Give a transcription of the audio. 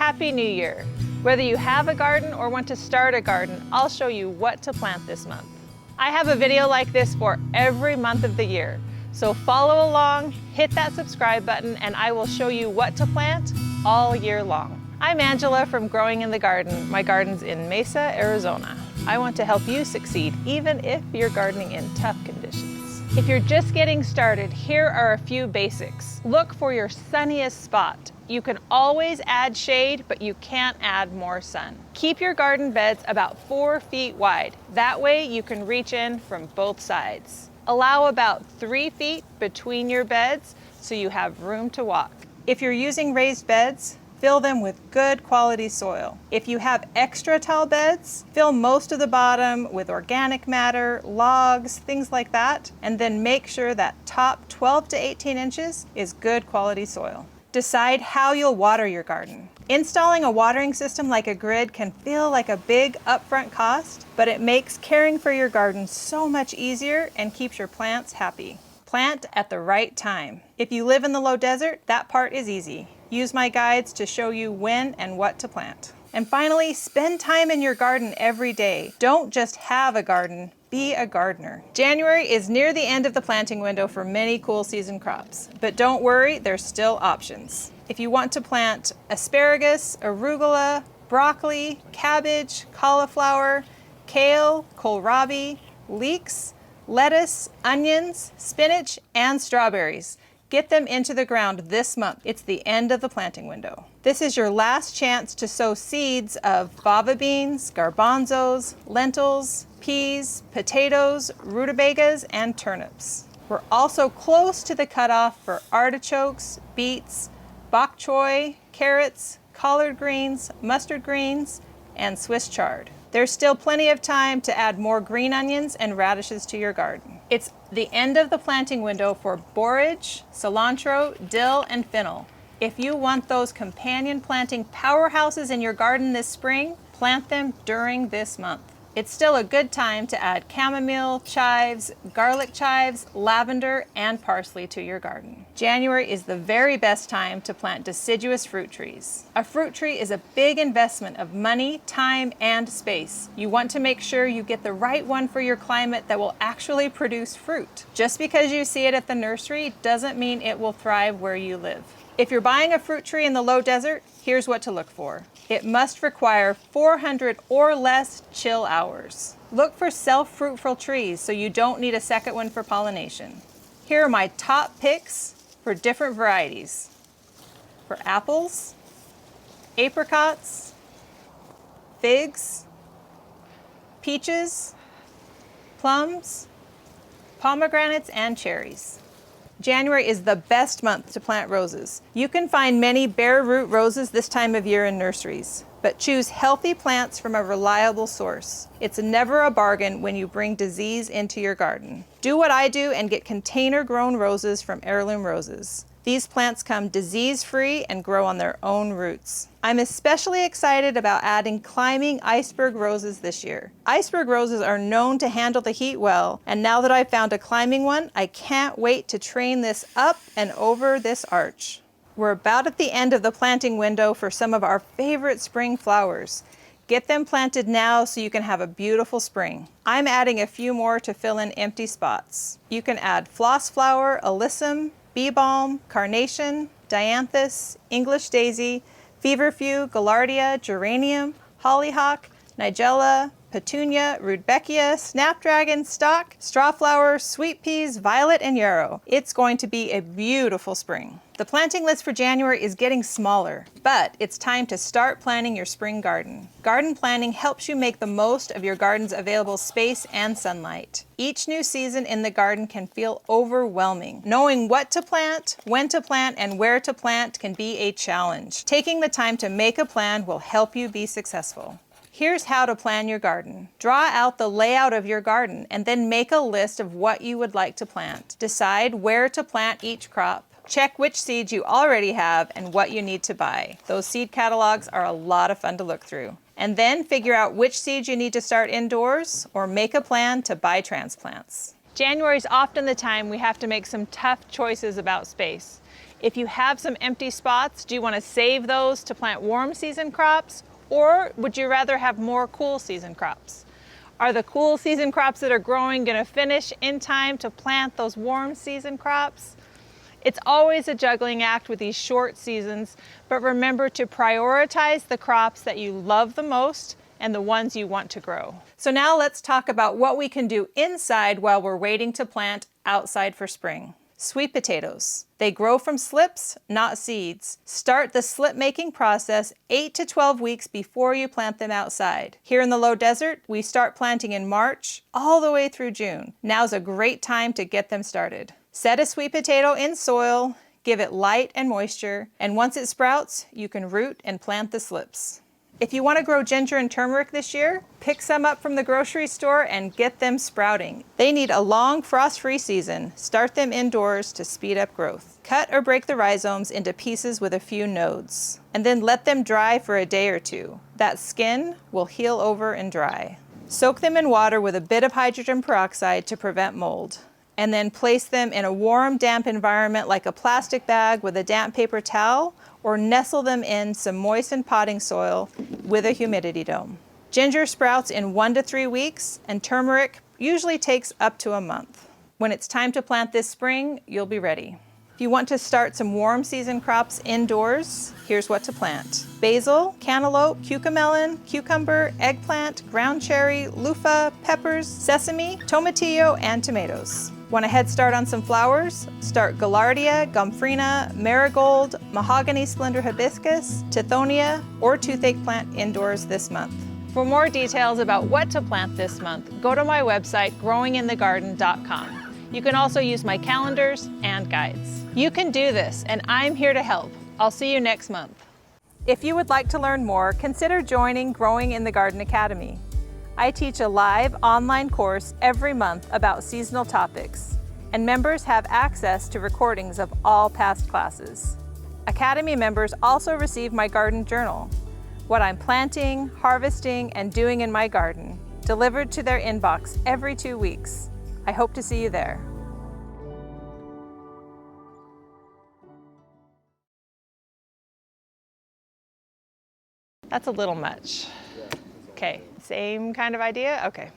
Happy New Year! Whether you have a garden or want to start a garden, I'll show you what to plant this month. I have a video like this for every month of the year, so follow along, hit that subscribe button, and I will show you what to plant all year long. I'm Angela from Growing in the Garden. My garden's in Mesa, Arizona. I want to help you succeed even if you're gardening in tough conditions. If you're just getting started, here are a few basics. Look for your sunniest spot. You can always add shade, but you can't add more sun. Keep your garden beds about 4 feet wide. That way you can reach in from both sides. Allow about 3 feet between your beds so you have room to walk. If you're using raised beds, fill them with good quality soil. If you have extra tall beds, fill most of the bottom with organic matter, logs, things like that, and then make sure that top 12 to 18 inches is good quality soil. Decide how you'll water your garden. Installing a watering system like a grid can feel like a big upfront cost, but it makes caring for your garden so much easier and keeps your plants happy. Plant at the right time. If you live in the low desert, that part is easy. Use my guides to show you when and what to plant. And finally, spend time in your garden every day. Don't just have a garden, be a gardener. January is near the end of the planting window for many cool season crops, but don't worry, there's still options. If you want to plant asparagus, arugula, broccoli, cabbage, cauliflower, kale, kohlrabi, leeks, lettuce, onions, spinach, and strawberries, get them into the ground this month. It's the end of the planting window. This is your last chance to sow seeds of fava beans, garbanzos, lentils, peas, potatoes, rutabagas, and turnips. We're also close to the cutoff for artichokes, beets, bok choy, carrots, collard greens, mustard greens, and Swiss chard. There's still plenty of time to add more green onions and radishes to your garden. It's the end of the planting window for borage, cilantro, dill, and fennel. If you want those companion planting powerhouses in your garden this spring, plant them during this month. It's still a good time to add chamomile, chives, garlic chives, lavender, and parsley to your garden. January is the very best time to plant deciduous fruit trees. A fruit tree is a big investment of money, time, and space. You want to make sure you get the right one for your climate that will actually produce fruit. Just because you see it at the nursery doesn't mean it will thrive where you live. If you're buying a fruit tree in the low desert, here's what to look for. It must require 400 or less chill hours. Look for self-fruitful trees so you don't need a second one for pollination. Here are my top picks for different varieties. For apples, apricots, figs, peaches, plums, pomegranates, and cherries. January is the best month to plant roses. You can find many bare root roses this time of year in nurseries, but choose healthy plants from a reliable source. It's never a bargain when you bring disease into your garden. Do what I do and get container-grown roses from Heirloom Roses. These plants come disease-free and grow on their own roots. I'm especially excited about adding climbing iceberg roses this year. Iceberg roses are known to handle the heat well, and now that I've found a climbing one, I can't wait to train this up and over this arch. We're about at the end of the planting window for some of our favorite spring flowers. Get them planted now so you can have a beautiful spring. I'm adding a few more to fill in empty spots. You can add floss flower, alyssum, bee balm, carnation, dianthus, English daisy, feverfew, gaillardia, geranium, hollyhock, nigella, petunia, rudbeckia, snapdragon, stock, strawflower, sweet peas, violet, and yarrow. It's going to be a beautiful spring. The planting list for January is getting smaller, but it's time to start planning your spring garden. Garden planning helps you make the most of your garden's available space and sunlight. Each new season in the garden can feel overwhelming. Knowing what to plant, when to plant, and where to plant can be a challenge. Taking the time to make a plan will help you be successful. Here's how to plan your garden. Draw out the layout of your garden and then make a list of what you would like to plant. Decide where to plant each crop. Check which seeds you already have and what you need to buy. Those seed catalogs are a lot of fun to look through. And then figure out which seeds you need to start indoors or make a plan to buy transplants. January is often the time we have to make some tough choices about space. If you have some empty spots, do you want to save those to plant warm season crops, or would you rather have more cool season crops? Are the cool season crops that are growing going to finish in time to plant those warm season crops? It's always a juggling act with these short seasons, but remember to prioritize the crops that you love the most and the ones you want to grow. So now let's talk about what we can do inside while we're waiting to plant outside for spring. Sweet potatoes. They grow from slips, not seeds. Start the slip making process 8 to 12 weeks before you plant them outside. Here in the low desert, we start planting in March all the way through June. Now's a great time to get them started. Set a sweet potato in soil, give it light and moisture, and once it sprouts, you can root and plant the slips. If you want to grow ginger and turmeric this year, pick some up from the grocery store and get them sprouting. They need a long frost-free season. Start them indoors to speed up growth. Cut or break the rhizomes into pieces with a few nodes, and then let them dry for a day or two. That skin will heal over and dry. Soak them in water with a bit of hydrogen peroxide to prevent mold, and then place them in a warm, damp environment like a plastic bag with a damp paper towel, or nestle them in some moistened potting soil with a humidity dome. Ginger sprouts in 1 to 3 weeks, and turmeric usually takes up to a month. When it's time to plant this spring, you'll be ready. If you want to start some warm season crops indoors, here's what to plant. Basil, cantaloupe, cucamelon, cucumber, eggplant, ground cherry, loofah, peppers, sesame, tomatillo, and tomatoes. Want a head start on some flowers? Start Gaillardia, Gomphrena, Marigold, Mahogany Splendor Hibiscus, Tithonia, or Toothache plant indoors this month. For more details about what to plant this month, go to my website, growinginthegarden.com. You can also use my calendars and guides. You can do this, and I'm here to help. I'll see you next month. If you would like to learn more, consider joining Growing in the Garden Academy. I teach a live online course every month about seasonal topics, and members have access to recordings of all past classes. Academy members also receive my garden journal, what I'm planting, harvesting, and doing in my garden, delivered to their inbox every 2 weeks. I hope to see you there. That's a little much. Okay, same kind of idea? Okay.